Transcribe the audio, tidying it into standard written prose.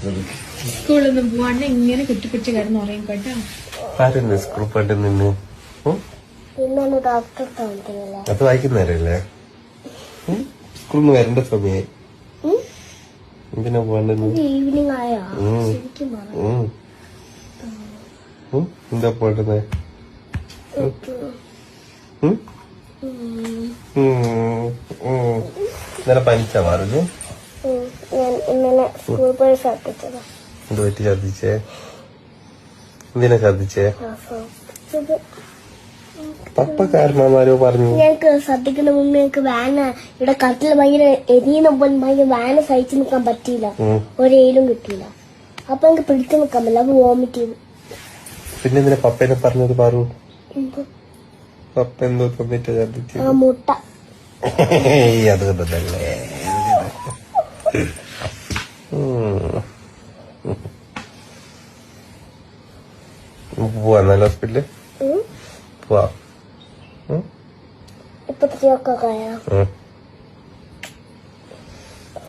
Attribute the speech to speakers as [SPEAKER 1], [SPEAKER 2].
[SPEAKER 1] സ്കൂളൊന്നും പോവാണ്ട് ഇങ്ങനെ കുറ്റിപ്പിടിച്ച് കിടന്ന് ഉറയും കേട്ടോ.
[SPEAKER 2] ആരെന്താ സ്കൂൾ പോയിട്ട് നിന്ന് അത് വായിക്കുന്നേരല്ലേ? സ്കൂളിൽ നിന്ന് വരേണ്ട സമയായി. എന്തിനാ പോകണ്ടെന്ന്?
[SPEAKER 3] ഈവനിങ് ആയോ?
[SPEAKER 2] എന്താ പോട്ടെ? ഇന്നലെ പനിച്ചാ പറഞ്ഞു.
[SPEAKER 3] ഇന്നലെ സ്കൂളിൽ പോയി ഛർദിച്ചതാ.
[SPEAKER 2] എന്ത് പറ്റി ഛർദിച്ചേ? എന്തിനാ ഛർദിച്ചേ? പപ്പ കാരണമാരോ പറഞ്ഞു.
[SPEAKER 3] ഞങ്ങക്ക് ഛർദിക്കുന്ന മുമ്പ് ഞങ്ങക്ക് വാന് ഇവിടെ കട്ടിൽ ഭയങ്കര എരിയുന്ന പോലെ ഭയങ്കര വാന് സഹിച്ചു നിൽക്കാൻ പറ്റിയില്ല. ഒരേലും കിട്ടിയില്ല. അപ്പൊ എനിക്ക് പിടിച്ചു നിൽക്കാൻ പറ്റില്ല. അപ്പൊ വോമിറ്റ് ചെയ്തു.
[SPEAKER 2] പിന്നെ എന്തിനാ പപ്പേനെ പറഞ്ഞത്? പറു പപ്പ എന്തോ തന്നിട്ട് ഛർദിച്ചു.
[SPEAKER 3] മുട്ട
[SPEAKER 2] അത് കണ്ടല്ലേ. പോവാ നല്ല ഹോസ്പിറ്റലില് പോവാ.
[SPEAKER 3] ഇപ്പൊ 3 o'clock ആയോ?